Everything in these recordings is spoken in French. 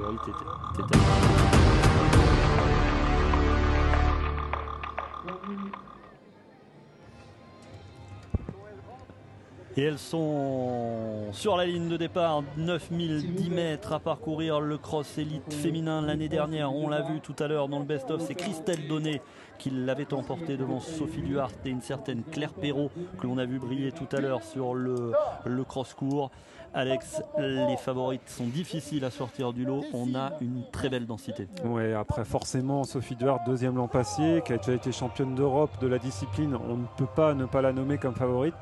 favorite était elle. Et elles sont sur la ligne de départ, 9010 mètres à parcourir. Le cross élite féminin l'année dernière, on l'a vu tout à l'heure dans le best-of, c'est Christelle Donnet qui l'avait emporté devant Sophie Duhart et une certaine Claire Perrault que l'on a vu briller tout à l'heure sur le cross court. Alex, les favorites sont difficiles à sortir du lot, on a une très belle densité. Oui, après forcément Sophie Duhart, deuxième l'an passé, qui a déjà été championne d'Europe de la discipline, on ne peut pas ne pas la nommer comme favorite.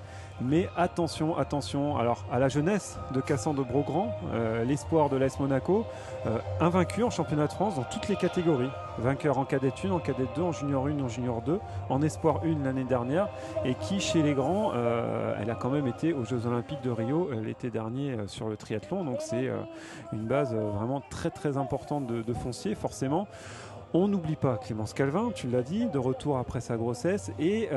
Mais attention, alors à la jeunesse de Cassandre Beaugrand, l'espoir de l'AS Monaco, invaincu en championnat de France dans toutes les catégories. Vainqueur en cadette 1, en cadette 2, en junior 1, en junior 2, en espoir 1 l'année dernière, et qui chez les grands, elle a quand même été aux Jeux Olympiques de Rio l'été dernier sur le triathlon, donc c'est une base vraiment très très importante de foncier forcément. On n'oublie pas Clémence Calvin, tu l'as dit, de retour après sa grossesse, et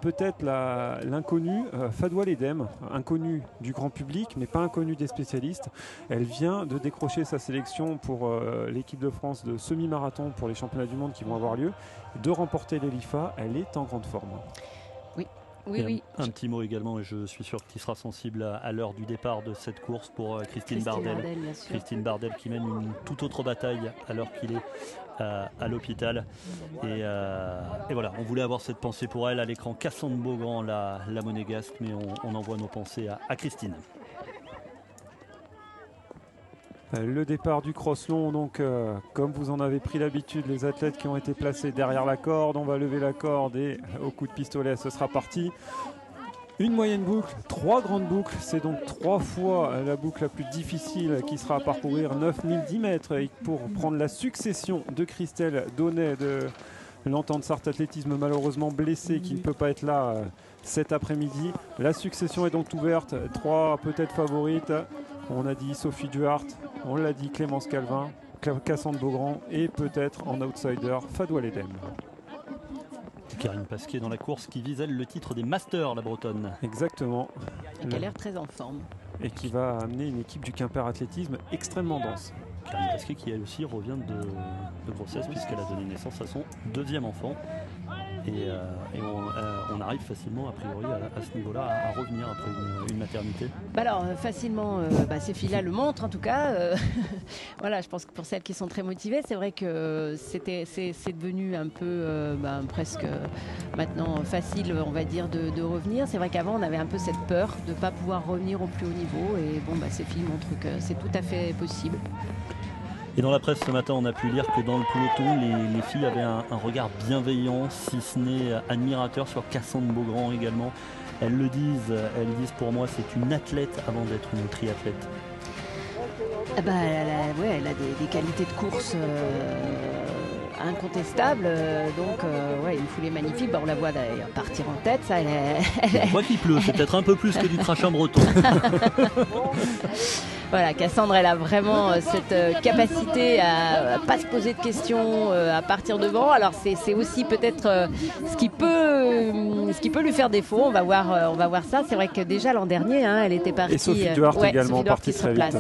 peut-être l'inconnue Fadwa Ledem, inconnue du grand public, mais pas inconnue des spécialistes. Elle vient de décrocher sa sélection pour l'équipe de France de semi-marathon pour les championnats du monde qui vont avoir lieu, de remporter l'Elifa. Elle est en grande forme. Oui. Un petit mot également, et je suis sûr qu'il sera sensible à l'heure du départ de cette course pour Christine Bardel. Christine Bardel qui mène une toute autre bataille alors qu'il est à l'hôpital. Et voilà, on voulait avoir cette pensée pour elle à l'écran. Cassandre Beaugrand, la monégasque, mais on envoie nos pensées à Christine. Le départ du cross long, donc comme vous en avez pris l'habitude, les athlètes qui ont été placés derrière la corde, on va lever la corde et au coup de pistolet ce sera parti. Une moyenne boucle, 3 grandes boucles, c'est donc 3 fois la boucle la plus difficile qui sera à parcourir, 9010 mètres, et pour prendre la succession de Christelle Donnet de l'entente Sarthe Athlétisme, malheureusement blessée, qui ne peut pas être là cet après-midi. La succession est donc ouverte, 3 peut-être favorites. On a dit Sophie Duhart, on l'a dit Clémence Calvin, Cassandre Beaugrand et peut-être en outsider Fadwa Ledem. Karine Pasquier dans la course qui vise elle le titre des Masters, la Bretonne. Exactement. Et qui a l'air très en forme. Et qui va amener une équipe du Quimper Athlétisme extrêmement dense. Karine Pasquier qui elle aussi revient de grossesse puisqu'elle a donné naissance à son deuxième enfant. Et on arrive facilement, a priori, à ce niveau-là, à revenir après une maternité. Alors, facilement, ces filles-là le montrent, en tout cas. Voilà, je pense que pour celles qui sont très motivées, c'est vrai que c'est devenu un peu, presque maintenant facile, on va dire, de revenir. C'est vrai qu'avant, on avait un peu cette peur de ne pas pouvoir revenir au plus haut niveau. Et bon, ces filles montrent que c'est tout à fait possible. Et dans la presse ce matin, on a pu lire que dans le peloton, les filles avaient un regard bienveillant, si ce n'est admirateur, sur Cassandre Beaugrand également. Elles disent pour moi, c'est une athlète avant d'être une triathlète. Elle a des qualités de course incontestables, une foulée magnifique. On la voit d'ailleurs partir en tête. Ça, Je crois qu'il pleut, c'est peut-être un peu plus que du crachin breton. Voilà, Cassandre, elle a vraiment cette capacité à ne pas se poser de questions, à partir devant. Alors c'est aussi peut-être ce qui peut lui faire défaut. On va voir ça. C'est vrai que déjà l'an dernier, elle était partie. Et Sophie Duhart également partie très vite.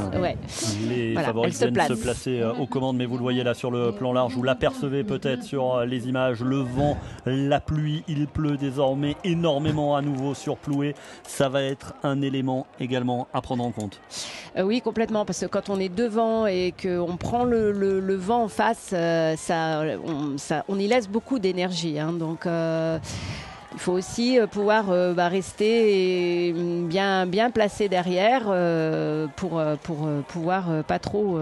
Les favoris viennent se placer aux commandes, mais vous le voyez là sur le plan large, vous l'apercevez peut-être sur les images, le vent, la pluie, il pleut désormais énormément à nouveau sur Ploué. Ça va être un élément également à prendre en compte. Oui, complètement, parce que quand on est devant et qu'on prend le vent en face, on y laisse beaucoup d'énergie. Donc il faut aussi pouvoir rester bien placé derrière pour pouvoir pas trop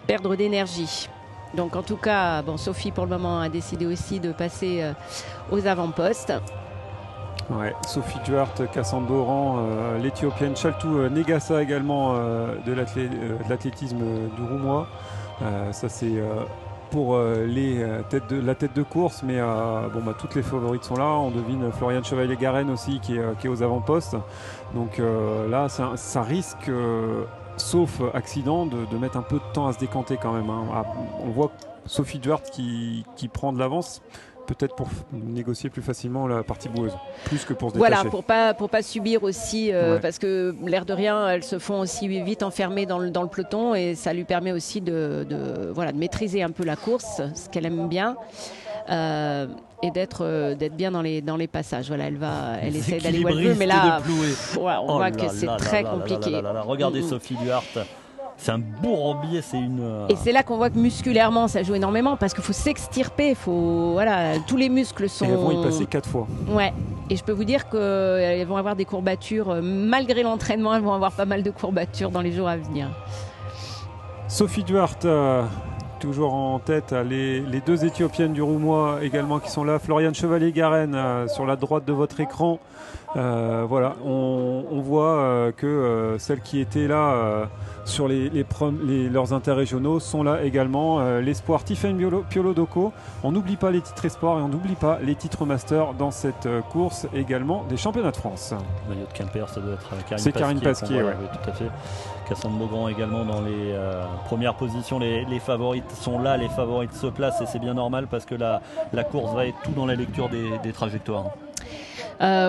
perdre d'énergie. Donc en tout cas, Sophie pour le moment a décidé aussi de passer aux avant-postes. Ouais, Sophie Duhart, Cassandre Beaugrand, l'Éthiopienne Chaltou Negasa également de l'athlétisme du Roumois. Ça c'est pour la tête de course, mais toutes les favorites sont là. On devine Floriane Chevalier-Garenne aussi qui est aux avant-postes. Donc là, ça risque, sauf accident, de mettre un peu de temps à se décanter quand même. On voit Sophie Duhart qui prend de l'avance. peut-être pour négocier plus facilement la partie boueuse, plus que pour se détacher. Voilà, pour pas subir aussi, parce que l'air de rien, elles se font aussi vite enfermer dans le peloton et ça lui permet aussi de maîtriser un peu la course, ce qu'elle aime bien. Et d'être bien dans les passages. Voilà, elle essaie d'aller où elle veut, mais là, on voit que c'est très compliqué. Regardez Sophie Duhart. C'est un bourbier, c'est une... Et c'est là qu'on voit que musculairement, ça joue énormément parce qu'il faut s'extirper, tous les muscles sont... Et elles vont y passer 4 fois. Ouais, et je peux vous dire qu'elles vont avoir des courbatures, malgré l'entraînement, elles vont avoir pas mal de courbatures dans les jours à venir. Sophie Duhart, toujours en tête, les deux Éthiopiennes du Roumois également qui sont là. Floriane Chevalier-Garenne sur la droite de votre écran. Voilà, on voit que celles qui étaient là sur leurs interrégionaux sont là également. L'espoir Tiffaine Piolo-Doko. On n'oublie pas les titres espoirs et on n'oublie pas les titres master dans cette course également des championnats de France. Le maillot de Quimper, ça doit être Karine Pasquier. C'est Karine Pasquier, oui, tout à fait. Cassandre Beaugrand également dans les premières positions. Les favorites sont là, les favorites se placent et c'est bien normal parce que la course va être tout dans la lecture des trajectoires.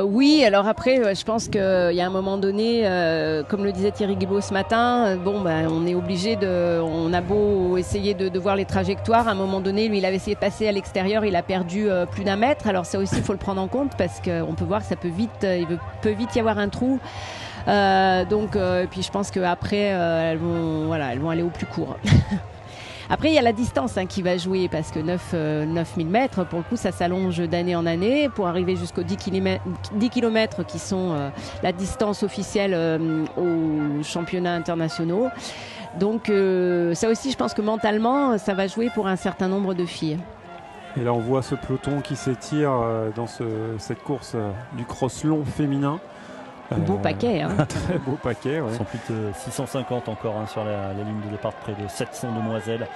Oui, alors après, je pense qu'il y a un moment donné, comme le disait Thierry Guilbault ce matin, on est obligé on a beau essayer de voir les trajectoires, à un moment donné, lui, il avait essayé de passer à l'extérieur, il a perdu plus d'1 mètre. Alors ça aussi, il faut le prendre en compte parce qu'on peut voir que ça peut vite y avoir un trou. Puis je pense qu'après, elles vont aller au plus court. Après, il y a la distance qui va jouer parce que 9000 mètres, pour le coup, ça s'allonge d'année en année pour arriver jusqu'aux 10 km qui sont la distance officielle aux championnats internationaux. Donc, ça aussi, je pense que mentalement, ça va jouer pour un certain nombre de filles. Et là, on voit ce peloton qui s'étire dans cette course du cross long féminin. Beau paquet. Très beau paquet. Ouais. Ils sont plus de 650 encore sur la ligne de départ, près de 700 demoiselles.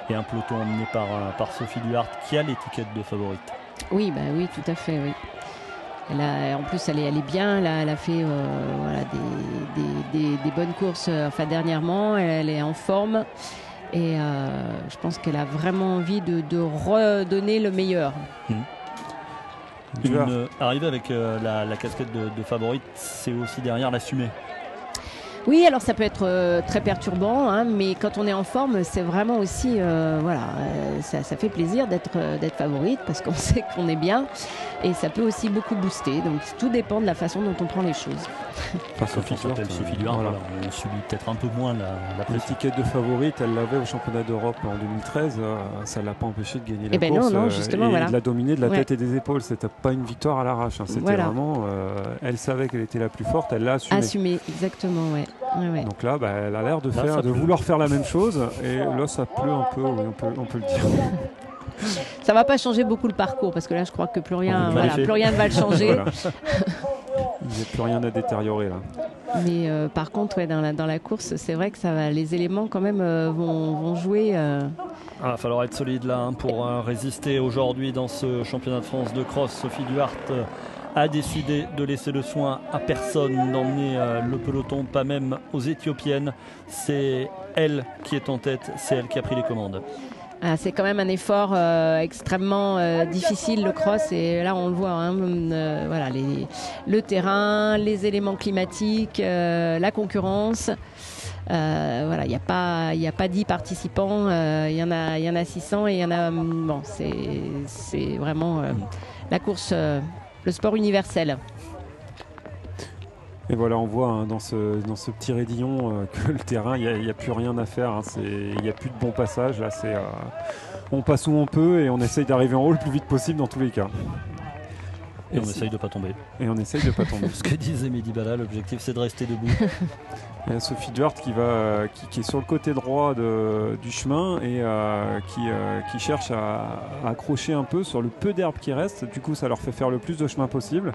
Et un peloton emmené par Sophie Duhart qui a l'étiquette de favorite. Oui, oui, tout à fait. Oui. En plus, elle est bien. Elle a fait des bonnes courses dernièrement. Elle est en forme. Et je pense qu'elle a vraiment envie de redonner le meilleur. Arriver avec la casquette de favorite, c'est aussi derrière l'assumer. Oui, alors ça peut être très perturbant, mais quand on est en forme, c'est vraiment aussi, ça fait plaisir d'être favorite parce qu'on sait qu'on est bien et ça peut aussi beaucoup booster. Donc tout dépend de la façon dont on prend les choses. Sophie Duhart, on subit peut-être un peu moins la pression. L'étiquette de favorite, elle l'avait au championnat d'Europe en 2013, ça ne l'a pas empêché de gagner la course non, justement, et de la dominer de la tête et des épaules. C'était pas une victoire à l'arrache, c'était vraiment, elle savait qu'elle était la plus forte, elle l'a assumé. Assumé, exactement, ouais. Ouais. Donc là, elle a l'air de vouloir faire la même chose et là ça pleut un peu, oui, on peut le dire. Ça va pas changer beaucoup le parcours parce que là je crois que plus rien ne va le changer. Voilà. Il n'y a plus rien à détériorer là. Mais par contre dans la course c'est vrai que les éléments quand même vont jouer. Il va falloir être solide là pour résister aujourd'hui dans ce championnat de France de cross. Sophie Duhart a décidé de laisser le soin à personne d'emmener le peloton, pas même aux Éthiopiennes. C'est elle qui est en tête, c'est elle qui a pris les commandes. C'est quand même un effort extrêmement difficile, le cross, et là on le voit, le terrain, les éléments climatiques, la concurrence. Il n'y a pas 10 participants, il y en a 600 et il y en a. C'est vraiment la course. Le sport universel. Et voilà, on voit dans ce petit raidillon que le terrain, il n'y a plus rien à faire. Il n'y a plus de bon passage. Là, on passe où on peut et on essaye d'arriver en haut le plus vite possible dans tous les cas. Et on essaye de pas tomber. Et on essaye de pas tomber. Ce que disait Mehdi Bala, l'objectif c'est de rester debout. Il y a Sophie Duhart qui est sur le côté droit du chemin et qui cherche à accrocher un peu sur le peu d'herbe qui reste. Du coup, ça leur fait faire le plus de chemin possible.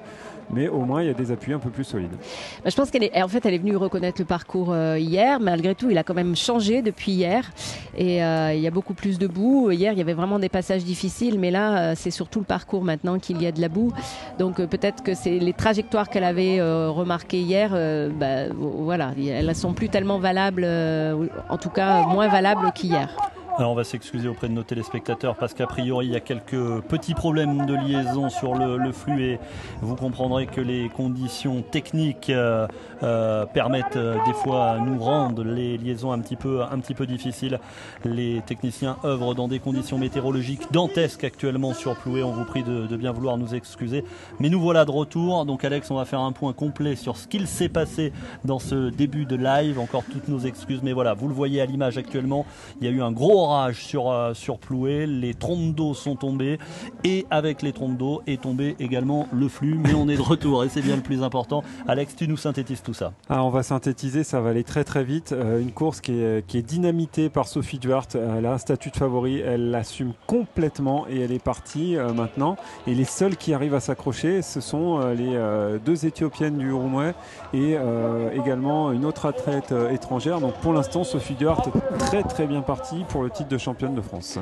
Mais au moins, il y a des appuis un peu plus solides. Je pense elle est venue reconnaître le parcours hier. Malgré tout, il a quand même changé depuis hier. Et il y a beaucoup plus de boue. Hier, il y avait vraiment des passages difficiles. Mais là, c'est surtout le parcours maintenant qu'il y a de la boue. Donc peut-être que c'est les trajectoires qu'elle avait remarquées hier. Elles ne sont plus tellement valables, en tout cas moins valables qu'hier. Alors on va s'excuser auprès de nos téléspectateurs parce qu'a priori il y a quelques petits problèmes de liaison sur le flux et vous comprendrez que les conditions techniques permettent des fois nous rendre les liaisons un petit peu difficiles. Les techniciens œuvrent dans des conditions météorologiques dantesques actuellement sur Ploué. On vous prie de bien vouloir nous excuser. Mais nous voilà de retour. Donc Alex, on va faire un point complet sur ce qu'il s'est passé dans ce début de live. Encore toutes nos excuses, mais voilà, vous le voyez à l'image actuellement. Il y a eu un gros orage sur Ploué, les trompes d'eau sont tombées et avec les trompes d'eau est tombé également le flux, mais on est de retour et c'est bien le plus important. Alex, tu nous synthétises tout ça. On va synthétiser, ça va aller très très vite. Une course qui est dynamitée par Sophie Duarte. Elle a un statut de favori, elle l'assume complètement et elle est partie maintenant. Et les seuls qui arrivent à s'accrocher, ce sont les deux Éthiopiennes du Uruguay et également une autre athlète étrangère. Donc pour l'instant, Sophie Duarte est très très bien partie pour le titre de championne de France.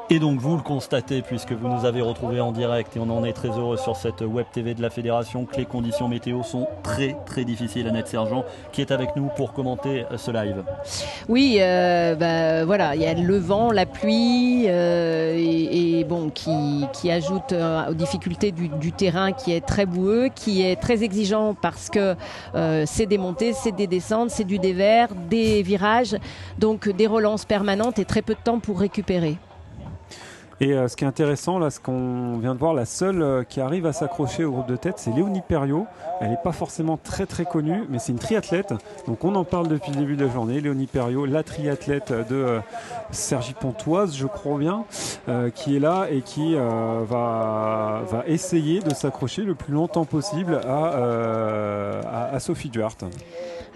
Et donc vous le constatez puisque vous nous avez retrouvés en direct et on en est très heureux sur cette web TV de la Fédération que les conditions météo sont très très difficiles. Annette Sergent qui est avec nous pour commenter ce live. Oui, voilà, il y a le vent, la pluie et bon qui ajoute aux difficultés du terrain qui est très boueux, qui est très exigeant parce que c'est des montées, c'est des descentes, c'est du dévers, des virages, donc des relances permanentes et très peu de temps pour récupérer. Et ce qui est intéressant, là, ce qu'on vient de voir, la seule qui arrive à s'accrocher au groupe de tête, c'est Léonie Perriot. Elle n'est pas forcément très très connue, mais c'est une triathlète. Donc on en parle depuis le début de la journée. Léonie Perriot, la triathlète de Cergy-Pontoise, je crois bien, qui est là et qui va essayer de s'accrocher le plus longtemps possible à Sophie Duarte.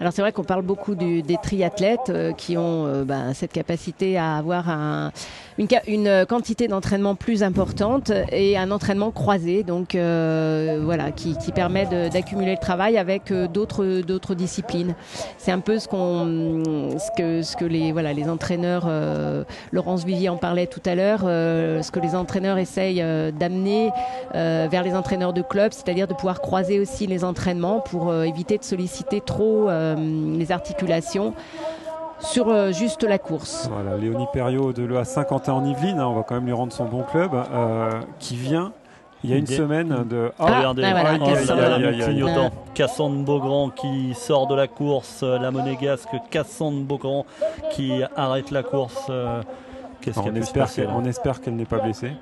Alors c'est vrai qu'on parle beaucoup des triathlètes qui ont cette capacité à avoir une quantité d'entraînement plus importante et un entraînement croisé, donc voilà, qui permet d'accumuler le travail avec d'autres disciplines. C'est un peu ce que les entraîneurs, Laurence Vivier en parlait tout à l'heure, ce que les entraîneurs essayent d'amener vers les entraîneurs de club, c'est-à-dire de pouvoir croiser aussi les entraînements pour éviter de solliciter trop les articulations sur juste la course. Voilà, Léonie Perriot de l'EA Saint-Quentin en Yvelines, on va quand même lui rendre son bon club, qui vient il y a une semaine de... Regardez, Cassandre Beaugrand qui sort de la course, la monégasque Cassandre Beaugrand qui arrête la course. On espère qu'elle n'est pas blessée.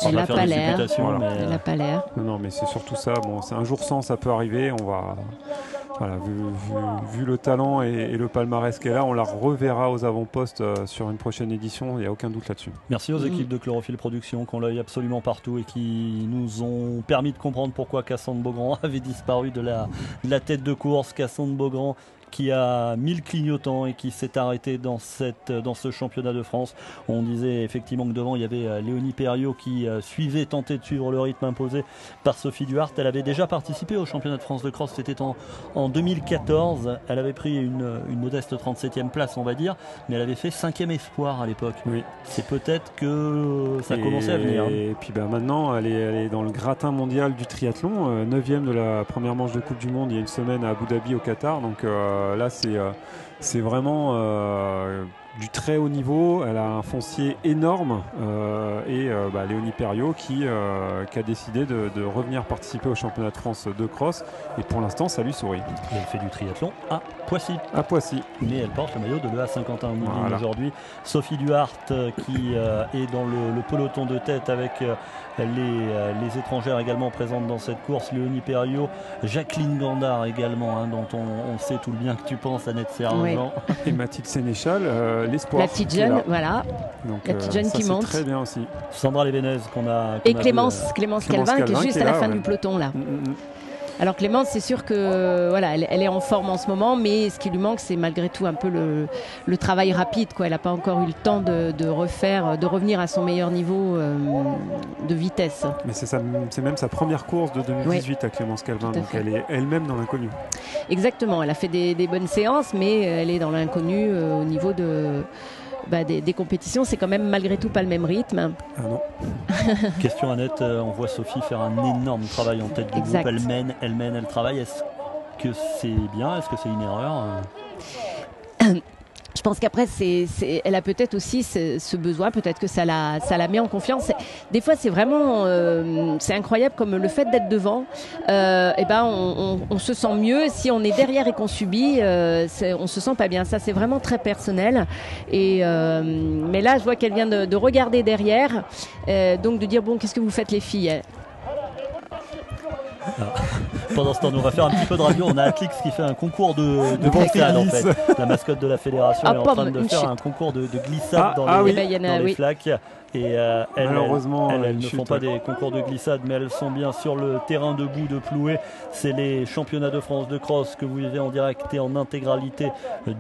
Elle n'a pas l'air. Elle n'a pas l'air. Non, mais c'est surtout ça. Bon, c'est un jour sans, ça peut arriver. On va... Voilà, vu le talent et le palmarès qu'elle a, on la reverra aux avant-postes sur une prochaine édition, il n'y a aucun doute là-dessus. Merci aux équipes de Chlorophylle Production qui ont l'œil absolument partout et qui nous ont permis de comprendre pourquoi Cassandre Beaugrand avait disparu de la tête de course. Cassandre Beaugrand qui a 1000 clignotants et qui s'est arrêté dans ce championnat de France. On disait effectivement que devant il y avait Léonie Perriot qui tentait de suivre le rythme imposé par Sophie Duarte. Elle avait déjà participé au championnat de France de cross, c'était en 2014. Elle avait pris une modeste 37e place on va dire, mais elle avait fait 5e espoir à l'époque. Oui. C'est peut-être que ça commençait à venir. Et puis maintenant elle est dans le gratin mondial du triathlon, 9e de la première manche de Coupe du Monde il y a une semaine à Abu Dhabi au Qatar, donc là c'est vraiment du très haut niveau. Elle a un foncier énorme Léonie Perriot qui a décidé de revenir participer au championnat de France de cross et pour l'instant ça lui sourit. Et elle fait du triathlon à Poissy. Mais elle porte le maillot de l'EA Saint-Quentin en Yvelines aujourd'hui. Sophie Duarte qui est dans le peloton de tête avec les étrangères également présentes dans cette course. Léonie Perriot, Jacqueline Gandard également, dont on sait tout le bien que tu penses, Annette Sergent. Oui. Et Mathilde Sénéchal, l'espoir. La petite jeune, voilà. Donc, la petite jeune qui monte. Très bien aussi. Sandra Lévenez et Clémence Calvin qui est juste à la fin du peloton là. Alors Clémence, c'est sûr que voilà, elle est en forme en ce moment, mais ce qui lui manque, c'est malgré tout un peu le travail rapide, quoi. Elle n'a pas encore eu le temps de revenir à son meilleur niveau de vitesse. Mais c'est même sa première course de 2018 à Clémence Calvin, donc elle est elle-même dans l'inconnu. Exactement, elle a fait des bonnes séances, mais elle est dans l'inconnu au niveau des compétitions. C'est quand même malgré tout pas le même rythme. Ah non. Question Annette, on voit Sophie faire un énorme travail en tête du groupe. Elle mène, elle travaille. Est-ce que c'est bien? Est-ce que c'est une erreur? je pense qu'après, elle a peut-être aussi ce besoin, peut-être que ça la met en confiance. Des fois, c'est vraiment, c'est incroyable comme le fait d'être devant. On se sent mieux. Si on est derrière et qu'on subit, on se sent pas bien. Ça, c'est vraiment très personnel. Mais là, je vois qu'elle vient de regarder derrière, donc de dire bon, qu'est-ce que vous faites les filles? Alors, pendant ce temps, on va faire un petit peu de radio. On a Atlix qui fait un concours de glissade en fait. La mascotte de la fédération est en train de faire un concours de glissade dans les flaques. Et malheureusement, elles ne font pas des concours de glissade, mais elles sont bien sur le terrain debout de Ploué. C'est les championnats de France de cross que vous vivez en direct et en intégralité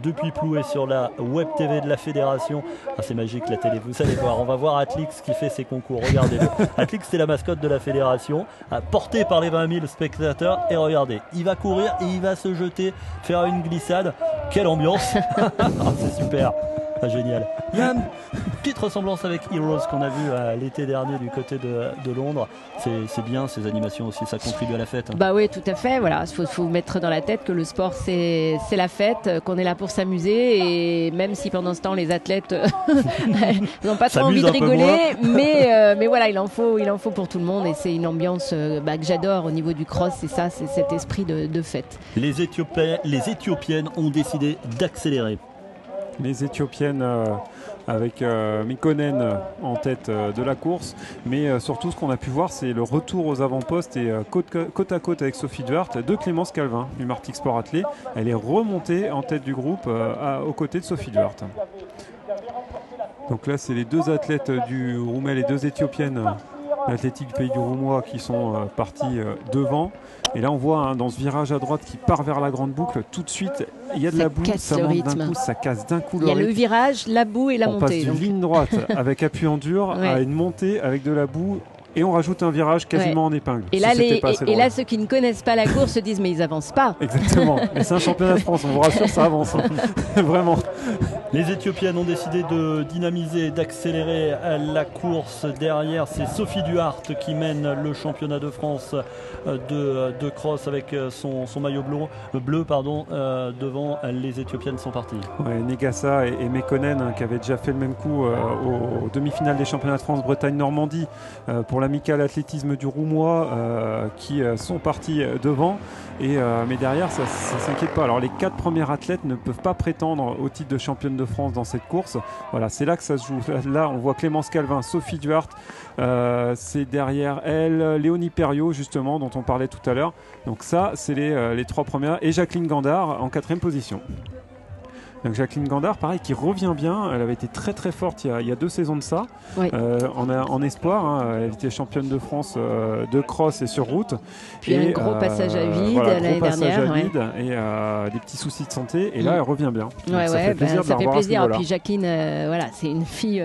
depuis Ploué sur la web TV de la fédération. Ah, c'est magique la télé, vous allez voir. On va voir Atlix qui fait ses concours. Regardez-le. Atlix, c'est la mascotte de la fédération, portée par les 20 000 spectateurs. Et regardez, il va courir et il va se jeter, faire une glissade. Quelle ambiance! C'est super. Ah, génial. Il y a une petite ressemblance avec Heroes qu'on a vu l'été dernier du côté de Londres. C'est bien, ces animations aussi, ça contribue à la fête. Bah oui, tout à fait. Voilà, faut mettre dans la tête que le sport c'est la fête, qu'on est là pour s'amuser, et même si pendant ce temps les athlètes n'ont pas trop envie de rigoler, mais voilà, il en faut pour tout le monde, et c'est une ambiance que j'adore au niveau du cross. C'est ça, c'est cet esprit de fête. Les Éthiopiennes ont décidé d'accélérer. Les Éthiopiennes avec Mekonnen en tête de la course, mais surtout ce qu'on a pu voir, c'est le retour aux avant-postes et côte à côte avec Sophie Duarte de Clémence Calvin du Martix Sport Athlé. Elle est remontée en tête du groupe aux côtés de Sophie Duarte. Donc là, c'est les deux athlètes du Roumain, les deux Éthiopiennes l'athlétique du pays du Roumois qui sont partis devant. Et là on voit dans ce virage à droite qui part vers la grande boucle, tout de suite il y a de la boue, ça monte d'un coup, ça casse d'un coup le rythme. Il y a le virage, la boue et la montée. On passe d'une ligne droite avec appui en dur à une montée avec de la boue. Et on rajoute un virage quasiment en épingle. Et là, ceux qui ne connaissent pas la course se disent mais ils avancent pas. Exactement. Mais c'est un championnat de France, on vous rassure, ça avance. Vraiment. Les Éthiopiennes ont décidé de dynamiser, d'accélérer la course. Derrière, c'est Sophie Duarte qui mène le championnat de France de cross avec son maillot bleu. Devant, les Éthiopiennes sont parties. Ouais, Negasa et Mekonnen qui avaient déjà fait le même coup aux demi-finales des championnats de France Bretagne-Normandie pour l'amical athlétisme du Roumois qui sont partis devant. Mais derrière, ça ne s'inquiète pas. Alors les 4 premières athlètes ne peuvent pas prétendre au titre de championne de France dans cette course. Voilà, c'est là que ça se joue. Là, on voit Clémence Calvin, Sophie Duarte. C'est derrière elle Léonie Perriot, justement, dont on parlait tout à l'heure. Donc ça, c'est les 3 premières. Et Jacqueline Gandard en 4e position. Donc Jacqueline Gandard, pareil, qui revient bien. Elle avait été très très forte il y a 2 saisons de ça. Oui. En espoir, elle était championne de France de cross et sur route. Puis un gros passage à vide l'année dernière. Et des petits soucis de santé. Et là, elle revient bien. Ça fait plaisir. Puis Jacqueline, c'est une fille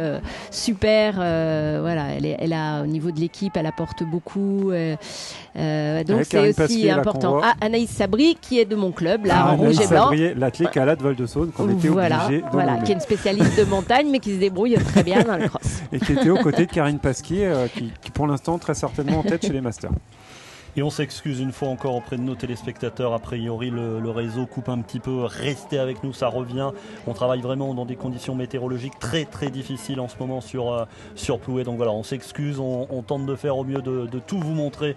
super. Elle a au niveau de l'équipe, elle apporte beaucoup. Donc c'est aussi important. Anaïs Sabri, qui est de mon club, là, en rouge et blanc. L'athlète Calade Val-de-Saône. Qui est une spécialiste de montagne mais qui se débrouille très bien dans le cross. Et qui était aux côtés de Karine Pasquier qui pour l'instant très certainement en tête chez les Masters. Et on s'excuse une fois encore auprès de nos téléspectateurs. A priori, le réseau coupe un petit peu. Restez avec nous, ça revient. On travaille vraiment dans des conditions météorologiques très très difficiles en ce moment sur Ploué. Donc voilà, on s'excuse. On tente de faire au mieux de tout vous montrer.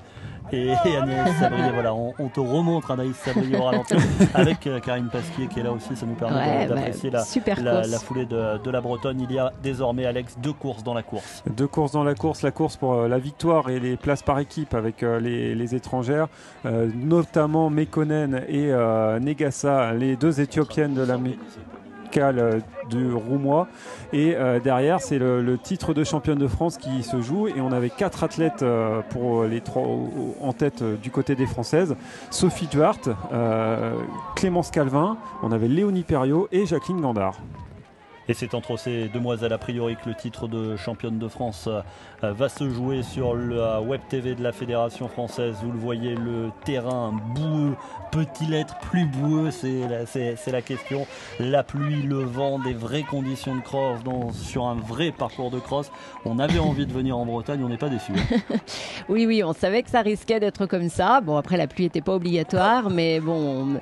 Et Anaïs Sabri, voilà, on te remontre Anaïs Sabri au ralenti avec Karine Pasquier qui est là aussi. Ça nous permet d'apprécier la foulée de la Bretonne. Il y a désormais, Alex, 2 courses dans la course. 2 courses dans la course. La course pour la victoire et les places par équipe avec les étrangères, notamment Mekonnen et Negasa, les 2 Éthiopiennes de l'amical du Roumois. Et derrière, c'est le titre de championne de France qui se joue. Et on avait 4 athlètes pour les 3 en tête du côté des Françaises. Sophie Duarte, Clémence Calvin, on avait Léonie Perriot et Jacqueline Gandard. Et c'est entre ces demoiselles a priori que le titre de championne de France va se jouer sur la web TV de la Fédération française. Vous le voyez, le terrain boueux, peut-il être plus boueux, c'est la question. La pluie, le vent, des vraies conditions de cross sur un vrai parcours de cross. On avait envie de venir en Bretagne, on n'est pas déçus. Oui, on savait que ça risquait d'être comme ça. Bon, après la pluie n'était pas obligatoire, mais bon...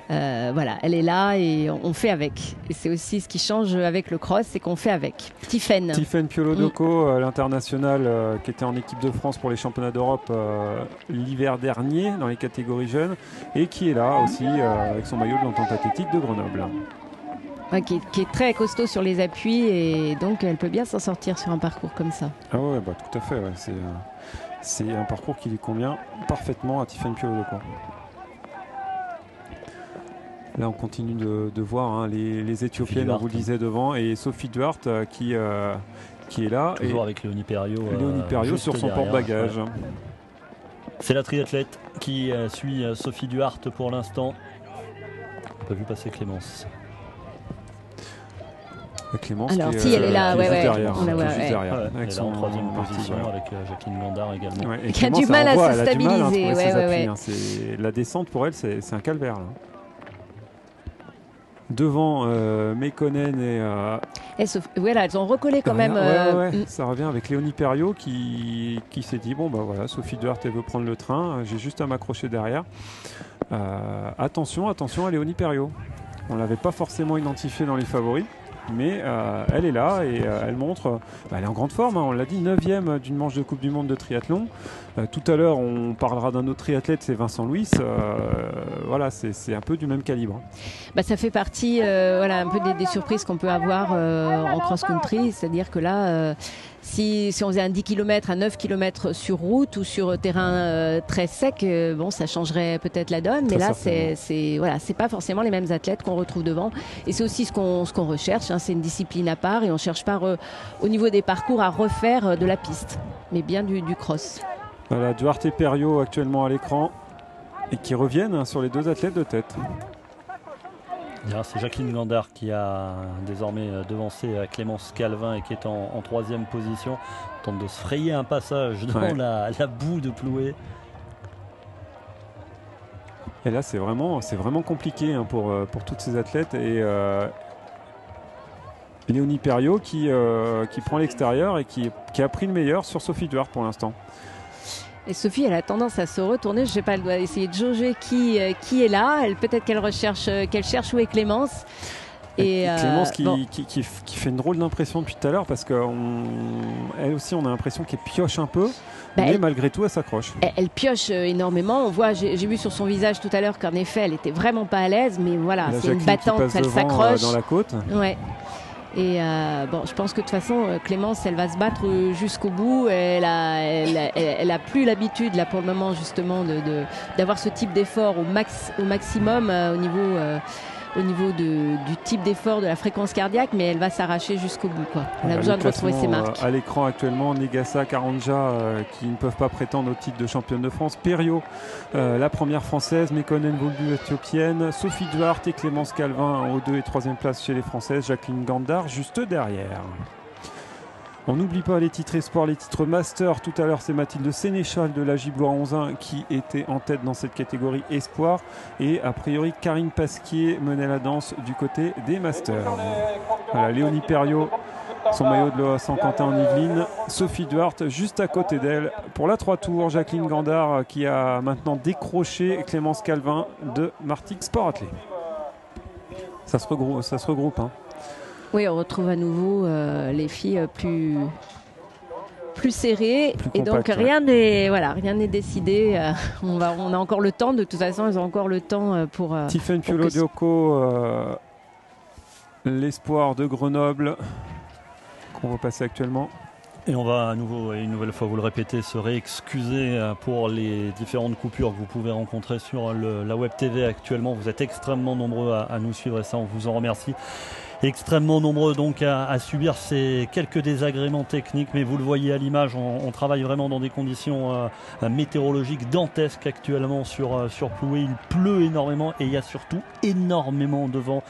Voilà, elle est là et on fait avec. Et c'est aussi ce qui change avec le cross, c'est qu'on fait avec. Tiffaine Piolo-Doco, l'international qui était en équipe de France pour les championnats d'Europe l'hiver dernier dans les catégories jeunes et qui est là aussi avec son maillot de l'entente athlétique de Grenoble. Ouais, qui est très costaud sur les appuis et donc elle peut bien s'en sortir sur un parcours comme ça. Ah ouais, bah, tout à fait. Ouais. C'est un parcours qui lui convient parfaitement à Tiffaine Piolo-Doco. Là, on continue de voir les Éthiopiennes, on vous le disait devant, et Sophie Duarte qui est là. Toujours avec Léonie Perriot. Léonie Perriot sur son porte-bagages. Ouais. C'est la triathlète qui suit Sophie Duarte pour l'instant. On n'a pas vu passer Clémence. Clémence alors si elle est là, derrière, avec son troisième position avec Jacqueline Gandard également. Ouais, qui a du mal à se stabiliser. La descente pour elle, c'est un calvaire. Là. Devant Mekonnen et voilà, elles ont recollé quand même. Ça revient avec Léonie Perriot qui s'est dit bon bah voilà, Sophie Duarte elle veut prendre le train, j'ai juste à m'accrocher derrière. Attention à Léonie Perriot. On l'avait pas forcément identifiée dans les favoris. Mais elle est là et elle montre, elle est en grande forme, hein, on l'a dit, 9e d'une manche de Coupe du Monde de triathlon. Tout à l'heure, on parlera d'un autre triathlète, c'est Vincent Louis. Voilà, c'est un peu du même calibre. Bah, ça fait partie un peu des surprises qu'on peut avoir en cross-country, c'est-à-dire que là, si on faisait un 10 km, un 9 km sur route ou sur terrain très sec, bon, ça changerait peut-être la donne, mais là, c'est pas forcément les mêmes athlètes qu'on retrouve devant. Et c'est aussi ce qu'on recherche, hein, c'est une discipline à part et on cherche pas au niveau des parcours à refaire de la piste, mais bien du cross. Voilà, Duarte et Perriot actuellement à l'écran et qui reviennent sur les deux athlètes de tête. C'est Jacqueline Gandard qui a désormais devancé Clémence Calvin et qui est en 3e position. Tente de se frayer un passage dans la boue de Ploué. Et là, c'est vraiment compliqué hein, pour toutes ces athlètes. Et Léonie Perriot qui prend l'extérieur et qui a pris le meilleur sur Sophie Duarte pour l'instant. Et Sophie, elle a tendance à se retourner. Je sais pas, elle doit essayer de jauger qui est là. Peut-être qu'elle cherche où est Clémence. Et Clémence qui fait une drôle d'impression depuis tout à l'heure parce qu'elle aussi, on a l'impression qu'elle pioche un peu. Mais malgré tout, elle s'accroche. Elle pioche énormément. On voit, j'ai vu sur son visage tout à l'heure qu'en effet, elle était vraiment pas à l'aise. Mais voilà, c'est une battante, elle s'accroche. Dans la côte. Ouais. Et je pense que de toute façon, Clémence, elle va se battre jusqu'au bout. Elle a plus l'habitude, là, pour le moment, justement, d'avoir ce type d'effort au maximum au niveau du type d'effort, de la fréquence cardiaque, mais elle va s'arracher jusqu'au bout, quoi. Elle a besoin de retrouver ses marques. À l'écran actuellement, Negasa, Karanja qui ne peuvent pas prétendre au titre de championne de France. Perriot, la première française, Mekonnen Volbu éthiopienne, Sophie Duarte et Clémence Calvin aux 2 et 3e place chez les Françaises, Jacqueline Gandard juste derrière. On n'oublie pas les titres espoirs, les titres master. Tout à l'heure, c'est Mathilde Sénéchal de la Giblois-Onzin qui était en tête dans cette catégorie espoir. Et a priori, Karine Pasquier menait la danse du côté des masters. Voilà, Léonie Perriot, son maillot de l'OA Saint-Quentin en Yvelines. Sophie Duarte juste à côté d'elle pour la 3 tours. Jacqueline Gandard qui a maintenant décroché Clémence Calvin de Martigues Sport Athlé. Ça se regroupe, hein. Oui, on retrouve à nouveau les filles plus serrées. Et donc rien n'est décidé. On a encore le temps. De toute façon, ils ont encore le temps pour. Tiffaine Piolo-Doco, l'espoir de Grenoble qu'on va passer actuellement. Et on va à nouveau, et une nouvelle fois vous le répétez, se réexcuser pour les différentes coupures que vous pouvez rencontrer sur la Web TV actuellement. Vous êtes extrêmement nombreux à nous suivre et ça, on vous en remercie. Extrêmement nombreux donc à subir ces quelques désagréments techniques, mais vous le voyez à l'image, on travaille vraiment dans des conditions météorologiques dantesques actuellement sur Ploué. Il pleut énormément et il y a surtout énormément de vent.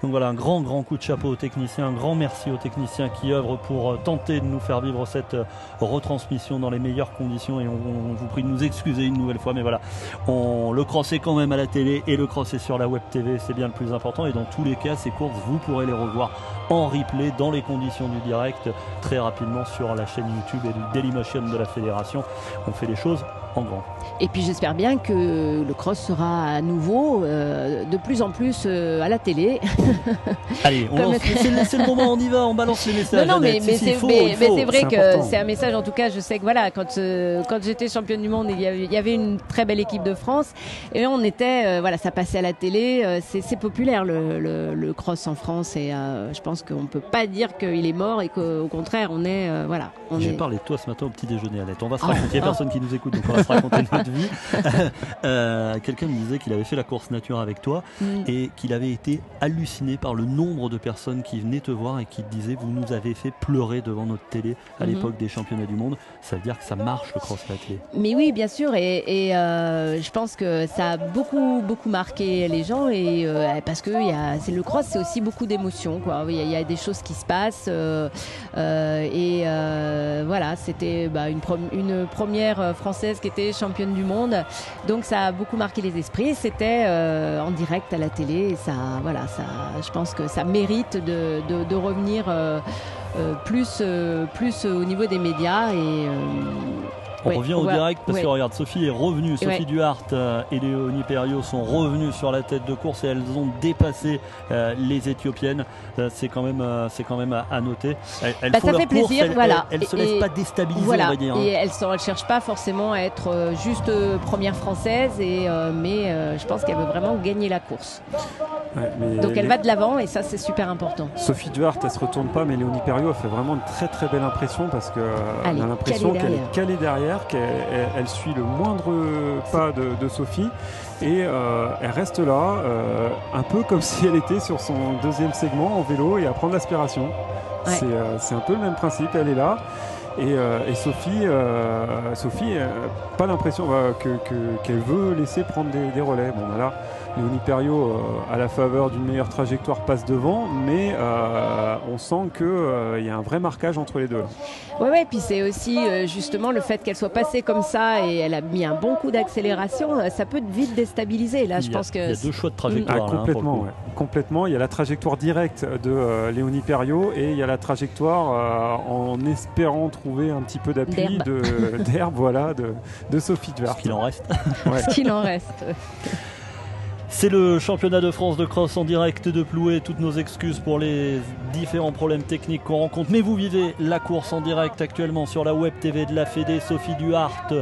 Donc voilà, un grand coup de chapeau aux techniciens, un grand merci aux techniciens qui œuvrent pour tenter de nous faire vivre cette retransmission dans les meilleures conditions, et on vous prie de nous excuser une nouvelle fois, mais voilà, le cross est quand même à la télé et le cross est sur la Web TV, c'est bien le plus important, et dans tous les cas, ces courses, vous pourrez les revoir en replay dans les conditions du direct très rapidement sur la chaîne YouTube et du Dailymotion de la Fédération. On fait les choses en grand. Et puis j'espère bien que le cross sera à nouveau de plus en plus à la télé. Allez, c'est le moment, on y va, on balance les messages. Non, mais c'est vrai que c'est un message. En tout cas, je sais que voilà, quand j'étais championne du monde, il y avait une très belle équipe de France et on était, voilà, ça passait à la télé. C'est populaire le cross en France et je pense qu'on peut pas dire qu'il est mort et qu'au contraire, on est voilà. J'ai parlé de toi ce matin au petit déjeuner, Annette. On va se raconter. Il n'y a personne qui nous écoute, donc on va se raconter notre vie. Quelqu'un me disait qu'il avait fait la course nature avec toi et qu'il avait été halluciné par le nombre de personnes qui venaient te voir et qui te disaient vous nous avez fait pleurer devant notre télé à l'époque des championnats du monde. Ça veut dire que ça marche le cross à la télé. Mais oui, bien sûr, et je pense que ça a beaucoup marqué les gens et parce que c'est le cross, c'est aussi beaucoup d'émotions, quoi. Il y a des choses qui se passent et voilà, c'était une première française qui était championne du monde, donc ça a beaucoup marqué les esprits. C'était en direct à la télé et ça, voilà, ça, je pense que ça mérite de revenir plus au niveau des médias et on revient au direct parce que regarde, Sophie est revenue, Sophie Duhart et Léonie Perriot sont revenues sur la tête de course et elles ont dépassé les Éthiopiennes. C'est quand même à noter. Elles font ça leur fait course, plaisir, voilà. Elles se laissent pas déstabiliser, voilà. on va dire. Et elles cherchent pas forcément à être juste première française, mais je pense qu'elle veut vraiment gagner la course. Donc elle va de l'avant et ça c'est super important. Sophie Duhart, elle se retourne pas, mais Léonie Perriot a fait vraiment une très très belle impression parce que on a l'impression qu'elle est calée derrière, qu'elle suit le moindre pas de Sophie et elle reste là un peu comme si elle était sur son deuxième segment en vélo et à prendre l'aspiration. C'est un peu le même principe, elle est là. Et Sophie, pas l'impression qu'elle veut laisser prendre des relais. Bon, voilà, Léonie Perriot, à la faveur d'une meilleure trajectoire, passe devant, mais on sent qu'il y a un vrai marquage entre les deux. Ouais, puis c'est aussi justement le fait qu'elle soit passée comme ça et elle a mis un bon coup d'accélération, ça peut vite déstabiliser. Là, je pense que il y a deux choix de trajectoire. Complètement, complètement. Il y a la trajectoire directe de Léonie Perriot et il y a la trajectoire en espérant trouver un petit peu d'appui d'herbe, voilà, de Sophie Duhart. Ce qu'il en reste. Ce qu'il en reste. C'est le championnat de France de cross en direct de Plouay. Toutes nos excuses pour les différents problèmes techniques qu'on rencontre. Mais vous vivez la course en direct actuellement sur la web TV de la Fédé. Sophie Duhart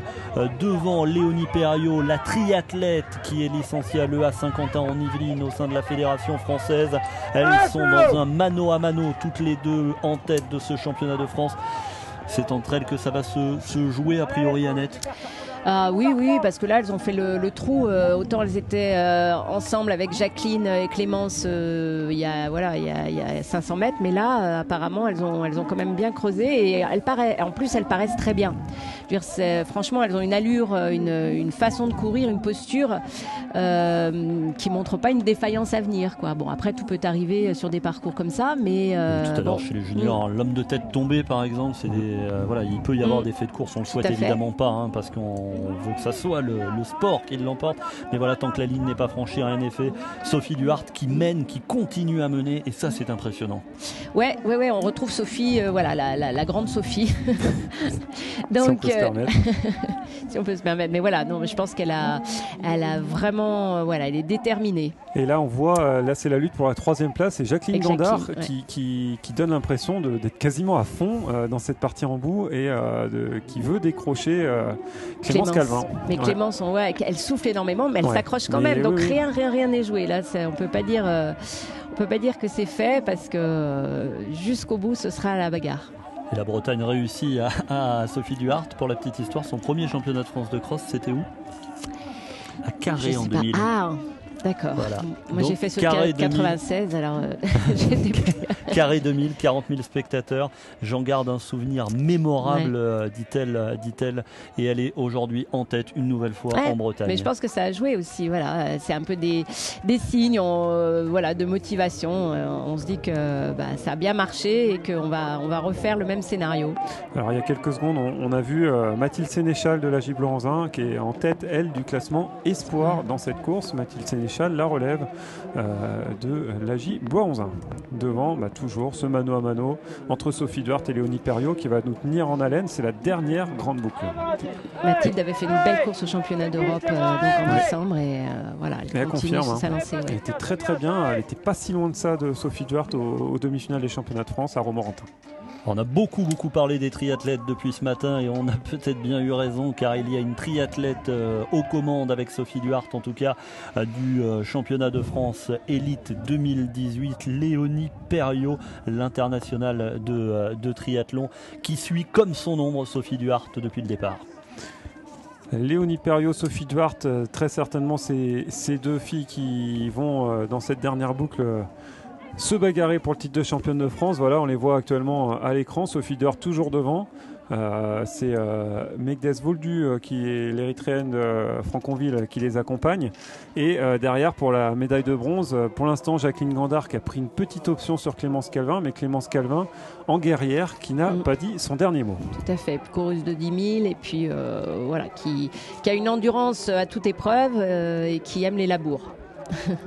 devant Léonie Perriot, la triathlète qui est licenciée à l'EA Saint-Quentin en Yvelines au sein de la Fédération française. Elles sont dans un mano à mano, toutes les deux en tête de ce championnat de France. C'est entre elles que ça va se jouer a priori, Annette. Oui, parce que là elles ont fait le trou. Autant elles étaient ensemble avec Jacqueline et Clémence il y a 500 mètres, mais là apparemment elles ont quand même bien creusé et en plus elles paraissent très bien. Je veux dire, franchement elles ont une allure, une façon de courir, une posture qui montre pas une défaillance à venir, quoi. Bon, après tout peut arriver sur des parcours comme ça, mais tout à l'heure chez les juniors, l'homme de tête tombé par exemple, c'est il peut y avoir des faits de course, on le souhaite évidemment pas, parce qu'on veut que ça soit le sport qui l'emporte, mais voilà, tant que la ligne n'est pas franchie, rien n'est fait. Sophie Duhart qui mène, qui continue à mener, et ça c'est impressionnant. Ouais, on retrouve Sophie, la grande Sophie. Donc, si on peut se permettre, mais voilà, non, je pense qu'elle a vraiment, elle est déterminée. Et là on voit, là c'est la lutte pour la 3e place et Jacqueline Gandard qui donne l'impression d'être quasiment à fond dans cette partie en bout et qui veut décrocher Clémence Calvin. Mais Clémence, elle souffle énormément, mais elle s'accroche quand même. Donc rien n'est joué. Là, on peut pas dire que c'est fait parce que jusqu'au bout, ce sera la bagarre. Et la Bretagne réussit à Sophie Duhart. Pour la petite histoire, son premier championnat de France de cross, c'était où? À Carré en 2000. D'accord. Voilà. Moi j'ai fait sur 96, alors Carré 2000, 40 000 spectateurs. J'en garde un souvenir mémorable, dit-elle. Et elle est aujourd'hui en tête une nouvelle fois en Bretagne. Mais je pense que ça a joué aussi. Voilà, c'est un peu des signes, de motivation. On se dit que ça a bien marché et qu'on va refaire le même scénario. Alors il y a quelques secondes, on a vu Mathilde Sénéchal de l'AJ Blois-Anzin qui est en tête, elle, du classement espoir dans cette course. Mathilde Sénéchal, la relève de l'AJ Blois-Anzin. Devant, toujours ce mano à mano entre Sophie Duarte et Léonie Perriot qui va nous tenir en haleine. C'est la dernière grande boucle. Mathilde avait fait une belle course au championnat d'Europe donc en décembre et voilà, elle continue sur sa lancée. Elle était très très bien, elle n'était pas si loin de ça de Sophie Duarte aux demi-finales des championnats de France à Romorantin. On a beaucoup parlé des triathlètes depuis ce matin et on a peut-être bien eu raison car il y a une triathlète aux commandes avec Sophie Duarte en tout cas du championnat de France élite 2018, Léonie Perriot, l'internationale de triathlon qui suit comme son ombre Sophie Duarte depuis le départ. Léonie Perriot, Sophie Duarte, très certainement ces deux filles qui vont dans cette dernière boucle se bagarrer pour le titre de championne de France. Voilà, on les voit actuellement à l'écran. Sophie Duarte toujours devant. C'est Megdes Voldu qui est l'érythréenne de Franconville qui les accompagne. Et derrière pour la médaille de bronze, pour l'instant Jacqueline Gandard qui a pris une petite option sur Clémence Calvin, mais Clémence Calvin en guerrière qui n'a pas dit son dernier mot. Tout à fait, coureuse de 10 000 et puis voilà, qui a une endurance à toute épreuve et qui aime les labours.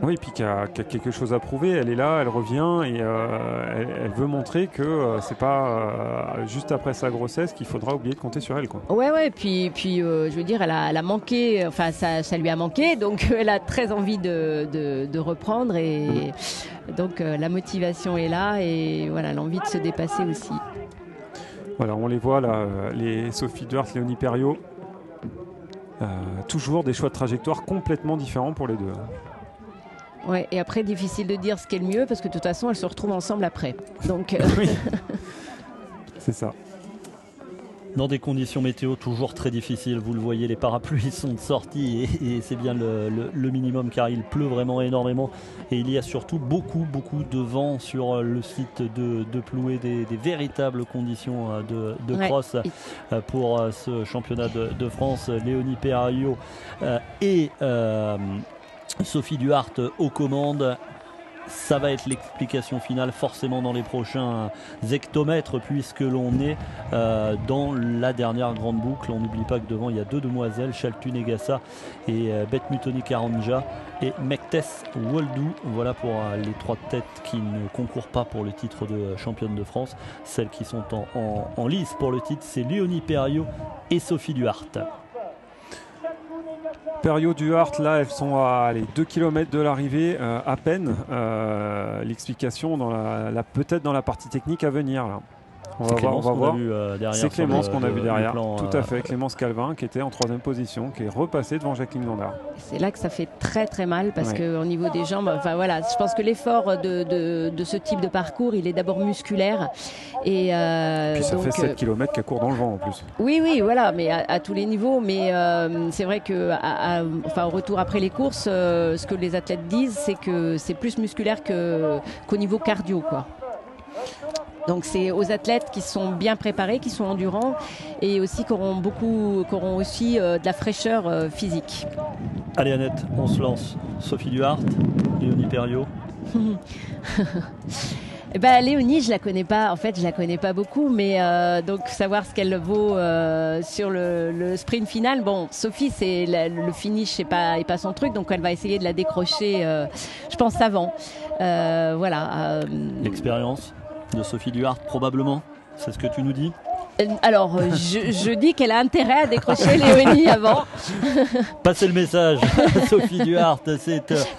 Oui, puis qui a quelque chose à prouver. Elle est là, elle revient et elle veut montrer que c'est pas juste après sa grossesse qu'il faudra oublier de compter sur elle, quoi. Ouais. Puis je veux dire, elle a manqué. Enfin, ça lui a manqué, donc elle a très envie de reprendre et donc la motivation est là et voilà, l'envie de se dépasser aussi. Voilà, on les voit là, les Sophie Duarte, Léonie Perriot. Toujours des choix de trajectoire complètement différents pour les deux. Ouais, et après, difficile de dire ce qui est le mieux parce que de toute façon, elles se retrouvent ensemble après. Donc, oui. C'est ça. Dans des conditions météo toujours très difficiles, vous le voyez, les parapluies sont sortis et c'est bien le minimum car il pleut vraiment énormément et il y a surtout beaucoup de vent sur le site de Ploué, des véritables conditions de cross pour ce championnat de France. Léonie Perriot et Sophie Duarte aux commandes. Ça va être l'explication finale forcément dans les prochains hectomètres puisque l'on est dans la dernière grande boucle. On n'oublie pas que devant il y a deux demoiselles, Chaltun Egassa et Beth Mutoni Karanja et Mektes Woldou. Voilà pour les trois têtes qui ne concourent pas pour le titre de championne de France. Celles qui sont en lice pour le titre, c'est Léonie Perriot et Sophie Duarte. Perriot Duarte, là elles sont à 2 km de l'arrivée à peine. L'explication peut-être dans la partie technique à venir là. On va voir. C'est Clémence qu'on a vu derrière. Tout à fait, Clémence Calvin qui était en 3e position, qui est repassée devant Jacqueline Gandard. C'est là que ça fait très mal parce qu'au niveau des jambes, enfin voilà, je pense que l'effort de ce type de parcours, il est d'abord musculaire et puis ça fait 7 km qu'elle court dans le vent en plus. Oui, voilà, mais à tous les niveaux. Mais c'est vrai que, au retour après les courses, ce que les athlètes disent, c'est que c'est plus musculaire qu'au niveau cardio, quoi. Donc c'est aux athlètes qui sont bien préparés, qui sont endurants et aussi qui auront aussi de la fraîcheur physique. Allez Annette, on se lance. Sophie Duarte, Léonie Perriot. Léonie, je la connais pas. En fait, je la connais pas beaucoup, mais donc savoir ce qu'elle vaut sur le sprint final. Bon, Sophie, c'est le finish, est pas son truc, donc elle va essayer de la décrocher. Je pense avant. L'expérience de Sophie Duarte, probablement. C'est ce que tu nous dis? Alors, je dis qu'elle a intérêt à décrocher Léonie avant. Passez le message, Sophie Duarte.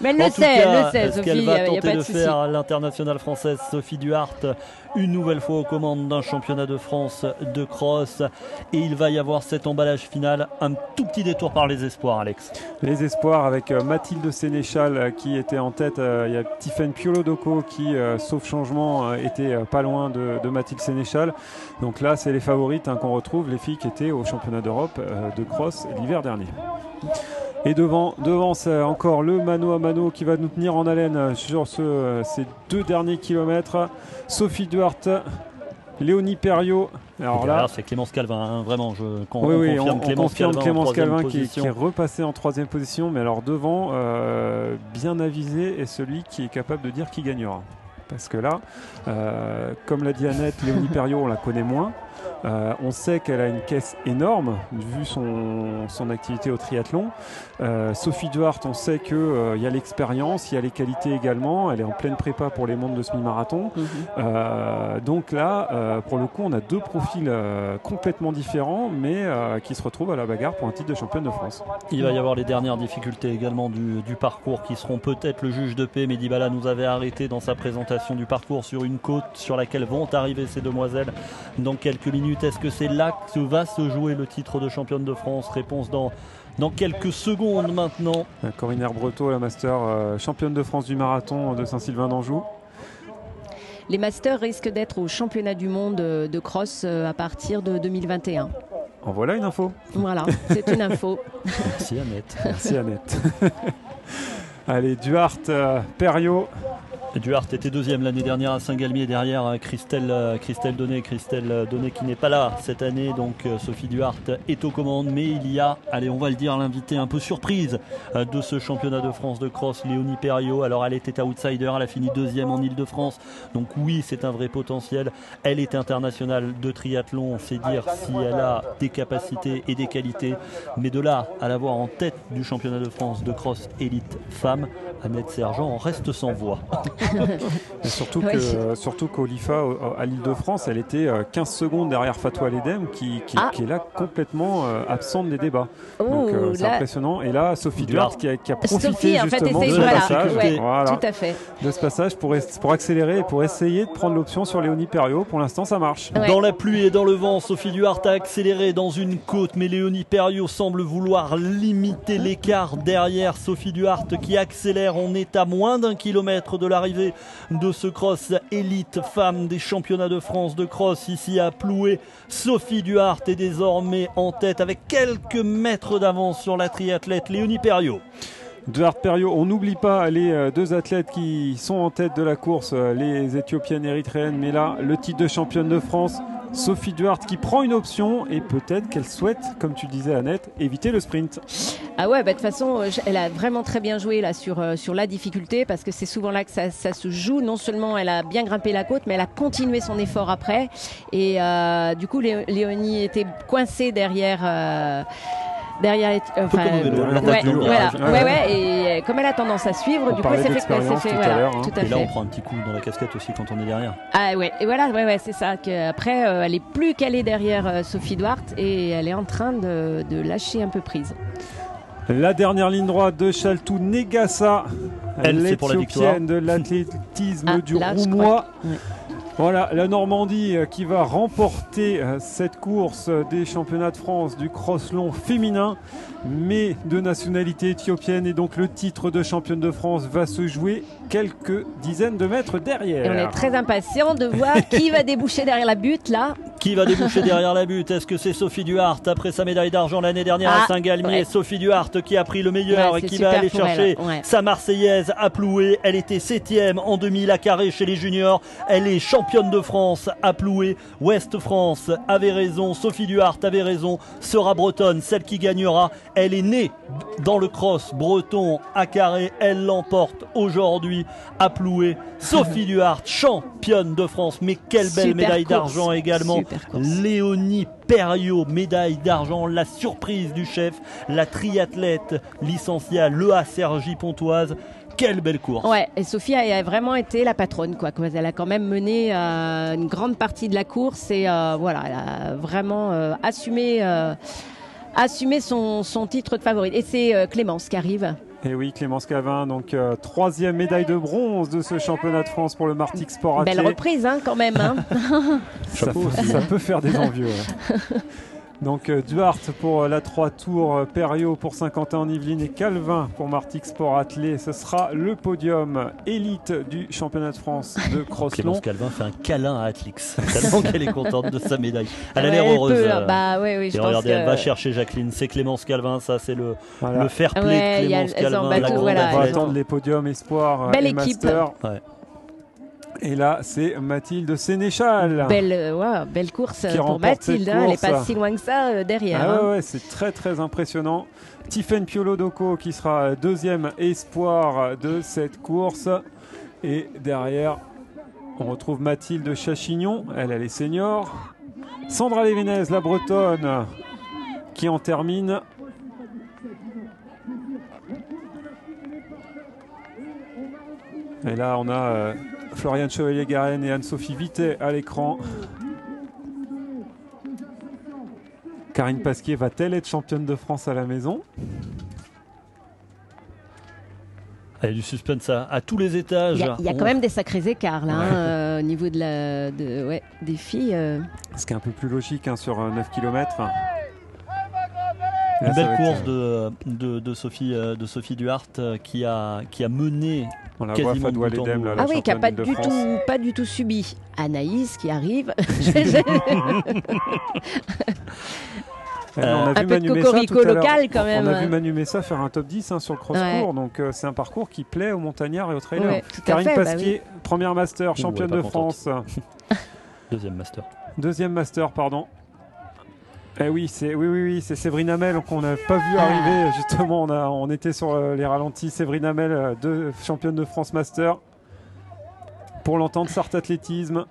Mais elle le sait, ce Sophie. qu'elle va tenter de faire l'internationale française Sophie Duarte, une nouvelle fois aux commandes d'un championnat de France de cross. Et il va y avoir cet emballage final. Un tout petit détour par les espoirs, Alex. Les espoirs avec Mathilde Sénéchal qui était en tête. Il y a Tiffaine Piolo-Doco qui, sauf changement, était pas loin de Mathilde Sénéchal. Donc là, c'est les favorites qu'on retrouve, les filles qui étaient au championnat d'Europe de cross l'hiver dernier. Et devant c'est encore le mano à mano qui va nous tenir en haleine sur ces 2 derniers kilomètres. Sophie Duarte, Léonie Perriot. Alors là, c'est Clémence Calvin, vraiment. On confirme Clémence Calvin qui est repassée en 3e position. Mais alors devant, bien avisé, est celui qui est capable de dire qui gagnera. parce que là, comme l'a dit Annette, Léonie Perriot, on la connaît moins. On sait qu'elle a une caisse énorme vu son activité au triathlon. Sophie Duhart, on sait qu'il y a l'expérience, il y a les qualités également. Elle est en pleine prépa pour les mondes de semi-marathon. Donc là, pour le coup, on a deux profils complètement différents, mais qui se retrouvent à la bagarre pour un titre de championne de France. Il va y avoir les dernières difficultés également du parcours qui seront peut-être le juge de paix. Mehdi Bala nous avait arrêté dans sa présentation du parcours sur une côte sur laquelle vont arriver ces demoiselles dans quelques minutes. Est-ce que c'est là que va se jouer le titre de championne de France? Réponse dans quelques secondes maintenant. Corinne Herbretot, la master championne de France du marathon de Saint-Sylvain d'Anjou. Les masters risquent d'être au championnat du monde de cross à partir de 2021. En voilà une info. Voilà, c'est une info. Merci Annette. Merci Annette. Allez, Duhart, Perriot. Duhart était deuxième l'année dernière à Saint-Galmier derrière Christelle Donnet. Christelle Donnet qui n'est pas là cette année, donc Sophie Duhart est aux commandes. Mais il y a, allez on va le dire, l'invité un peu surprise de ce championnat de France de cross, Léonie Perriot. Alors elle était outsider, elle a fini deuxième en Ile-de-France, donc oui c'est un vrai potentiel. Elle est internationale de triathlon, c'est dire si elle a des capacités et des qualités. Mais de là à la voir en tête du championnat de France de cross élite femme, Annette Sergent en reste sans voix. Et surtout qu'Olifa à l'Île-de-France, elle était 15 secondes derrière Fatou Aledem qui est là complètement absente des débats. Donc c'est impressionnant. Et là, Sophie Duhart qui a profité justement de ce passage, tout à fait. de ce passage pour accélérer et pour essayer de prendre l'option sur Léonie Perriot. Pour l'instant, ça marche. Dans la pluie et dans le vent, Sophie Duhart a accéléré dans une côte, mais Léonie Perriot semble vouloir limiter l'écart derrière Sophie Duhart qui accélère. On est à moins d'1 kilomètre de l'arrivée de ce cross élite femme des championnats de France de cross ici à Ploué. Sophie Duhart est désormais en tête avec quelques mètres d'avance sur la triathlète Léonie Perriot. Duhart, Perriot, on n'oublie pas les deux athlètes qui sont en tête de la course, les Éthiopiennes érythréennes, mais là le titre de championne de France, Sophie Duhart qui prend une option et peut-être qu'elle souhaite, comme tu disais Annette, éviter le sprint. Ah ouais, de toute façon, elle a vraiment très bien joué là sur la difficulté, parce que c'est souvent là que ça se joue. Non seulement elle a bien grimpé la côte, mais elle a continué son effort après. Et du coup, Léonie était coincée derrière et comme elle a tendance à suivre, du coup elle s'est fait voilà, tout à fait. Et là on prend un petit coup dans la casquette aussi quand on est derrière. Ah ouais, et voilà, c'est ça. Après elle est plus calée derrière Sophie Duhart et elle est en train de lâcher un peu prise. La dernière ligne droite de Chaltou Negassa, l'Éthiopienne de l'athlétisme du Roumois. Voilà, la Normandie qui va remporter cette course des championnats de France du cross long féminin, mais de nationalité éthiopienne, et donc le titre de championne de France va se jouer quelques dizaines de mètres derrière. Et on est très impatient de voir qui va déboucher derrière la butte là. Qui va déboucher derrière la butte? Est-ce que c'est Sophie Duhart après sa médaille d'argent l'année dernière à Saint-Galmier? Sophie Duhart qui a pris le meilleur et qui va aller chercher sa Marseillaise à Ploué. Elle était 7e en 2000 à Carré chez les juniors. Elle est championne de France à Ploué. Ouest France avait raison, Sophie Duhart avait raison, sera bretonne, celle qui gagnera. Elle est née dans le cross breton à Carré. Elle l'emporte aujourd'hui à Ploué. Sophie Duhart, championne de France. Mais quelle belle médaille d'argent également. Léonie Perriot, médaille d'argent, la surprise du chef, la triathlète licenciée à l'EA Cergy-Pontoise. Quelle belle course. Ouais, et Sophie a vraiment été la patronne, quoi. Elle a quand même mené une grande partie de la course et voilà, elle a vraiment assumé son titre de favorite. Et c'est Clémence qui arrive. Et oui, Clémence Cavin, donc troisième médaille de bronze de ce championnat de France pour le Martix Sport Athlé. Belle reprise quand même. Ça peut faire des envieux. Ouais. Donc Duhart pour la 3 tours, Perriot pour Saint-Quentin en Yvelines et Calvin pour Martix Sport Athlé. Ce sera le podium élite du championnat de France de cross long. Clémence Calvin fait un câlin à Atlix tellement qu'elle est contente de sa médaille. Elle a l'air heureuse. Je regardez, elle va chercher Jacqueline. C'est Clémence Calvin, ça c'est le fair play de Clémence Calvin. On va attendre les podiums espoir et master. Et là, c'est Mathilde Sénéchal. Belle course pour Mathilde. Elle n'est pas si loin que ça derrière. Ouais, c'est très très impressionnant. Tiffaine Piolo-Doco qui sera deuxième espoir de cette course. Et derrière, On retrouve Mathilde Chachignon, elle est senior. Sandra Lévenez, la bretonne, qui en termine. Et là, on a Floriane Chevalier-Garenne et Anne-Sophie Vittet à l'écran. Karine Pasquier va-t-elle être championne de France à la maison? Il y a du suspense à tous les étages. Il y a quand même des sacrés écarts là, au niveau des filles. Ce qui est un peu plus logique sur 9 km. Une belle course de Sophie Duhart qui a mené. On la voit Fadwa Ledem, la qui n'a pas du tout subi. Anaïs qui arrive. On a un peu de cocorico local quand même. On a vu Manu Messa faire un top 10 sur le cross-court, donc c'est un parcours qui plaît aux montagnards et aux trailers. Ouais, Karine Pasquier, première master, championne de France. Deuxième master, pardon. Oui, c'est Séverine Hamel qu'on n'a pas vu arriver. Justement, on était sur les ralentis. Séverine Hamel, championne de France master. Pour l'entendre, Sarthe Athlétisme.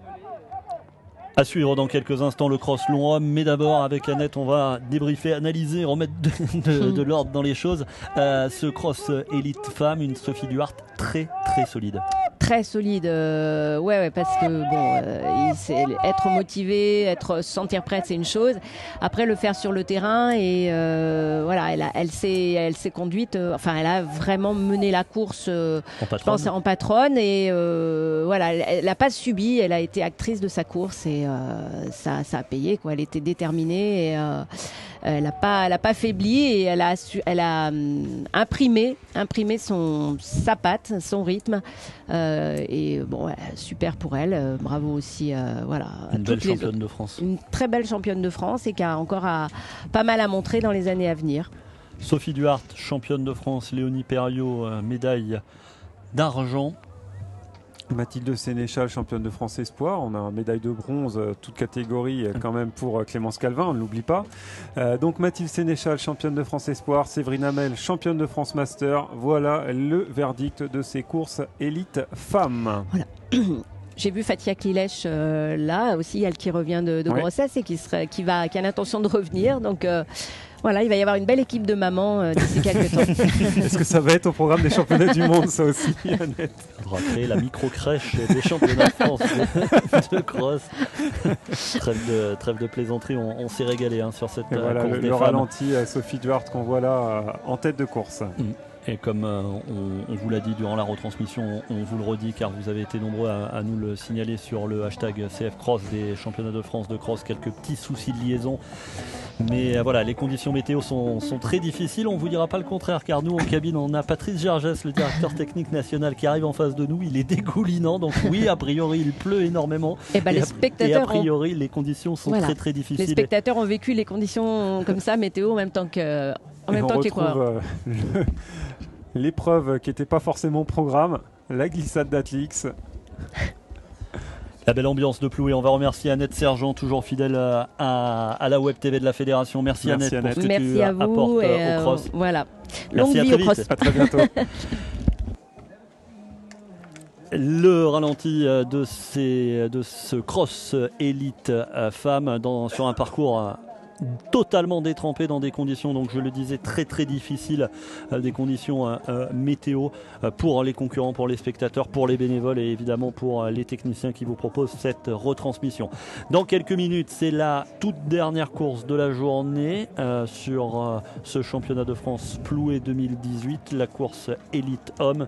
À suivre dans quelques instants le cross long homme, mais d'abord avec Annette on va débriefer, analyser, remettre de l'ordre dans les choses. Ce cross élite femme, une Sophie Duhart très solide. Très solide, parce que être motivé, se sentir prête, c'est une chose. Après le faire sur le terrain et elle s'est conduite. Elle a vraiment mené la course, je pense, en patronne et elle n'a pas subi. Elle a été actrice de sa course et ça a payé quoi. Elle était déterminée et elle n'a pas faibli et elle a imprimé sa patte, son rythme. Super pour elle. Bravo aussi. Une belle championne de France. Une très belle championne de France et qui a encore pas mal à montrer dans les années à venir. Sophie Duhart, championne de France. Léonie Perriot, médaille d'argent. Mathilde Sénéchal, championne de France Espoir. On a une médaille de bronze, toute catégorie quand même pour Clémence Calvin, on ne l'oublie pas. Donc Mathilde Sénéchal, championne de France Espoir. Séverine Hamel, championne de France Master. Voilà le verdict de ces courses élite femmes. Voilà. J'ai vu Fatia Klilech là aussi, elle qui revient de grossesse et qui a l'intention de revenir. Donc il va y avoir une belle équipe de mamans d'ici quelques temps. Est-ce que ça va être au programme des championnats du monde, ça aussi, Annette? Il faudra créer la micro-crèche des championnats de France de cross. Trêve de plaisanterie, on s'est régalé sur cette course des le femmes. ralenti à Sophie Duhart qu'on voit là en tête de course. Et comme on vous l'a dit durant la retransmission, on vous le redit car vous avez été nombreux à nous le signaler sur le hashtag CF Cross des championnats de France de cross, quelques petits soucis de liaison. Mais les conditions météo sont très difficiles. On ne vous dira pas le contraire car nous en cabine on a Patrice Gergès, le directeur technique national qui arrive en face de nous. Il est dégoulinant, donc oui, a priori il pleut énormément. Les spectateurs a priori les conditions sont très difficiles. Les spectateurs ont vécu les conditions comme ça, météo en même temps que les coureurs. L'épreuve qui n'était pas forcément au programme, la glissade d'Atlix. La belle ambiance de Ploué. On va remercier Annette Sergent, toujours fidèle à la Web TV de la Fédération. Merci Annette pour ce que tu apportes au cross. Voilà. Merci, longue vie au cross. À très bientôt. Le ralenti de ce cross élite femme sur un parcours totalement détrempé dans des conditions, donc je le disais, très difficiles, des conditions météo pour les concurrents, pour les spectateurs, pour les bénévoles et évidemment pour les techniciens qui vous proposent cette retransmission. Dans quelques minutes, c'est la toute dernière course de la journée sur ce championnat de France Ploué 2018, la course élite homme,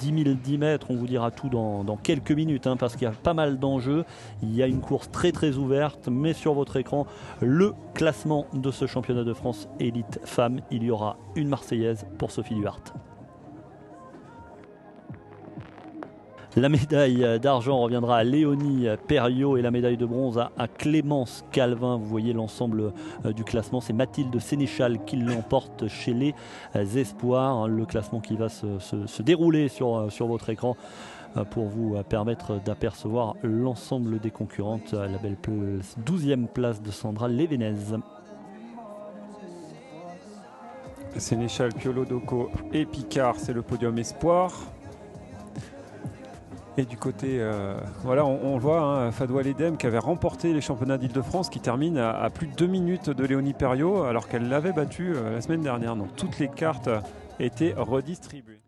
10 000 10 mètres. On vous dira tout dans quelques minutes parce qu'il y a pas mal d'enjeux. Il y a une course très ouverte, mais sur votre écran, le classement de ce championnat de France élite femmes. Il y aura une Marseillaise pour Sophie Duhart. La médaille d'argent reviendra à Léonie Perriot et la médaille de bronze à Clémence Calvin. Vous voyez l'ensemble du classement. C'est Mathilde Sénéchal qui l'emporte chez les espoirs. Le classement qui va se dérouler sur votre écran pour vous permettre d'apercevoir l'ensemble des concurrentes. La belle 12e place de Sandra Lévenez. Sénéchal, Piolo, Doco et Picard, c'est le podium espoir. Et du côté, voilà, on voit hein, Fadoua Ledem qui avait remporté les championnats d'Île-de-France, qui termine à plus de 2 minutes de Léonie Perriot, alors qu'elle l'avait battu la semaine dernière. Donc toutes les cartes étaient redistribuées.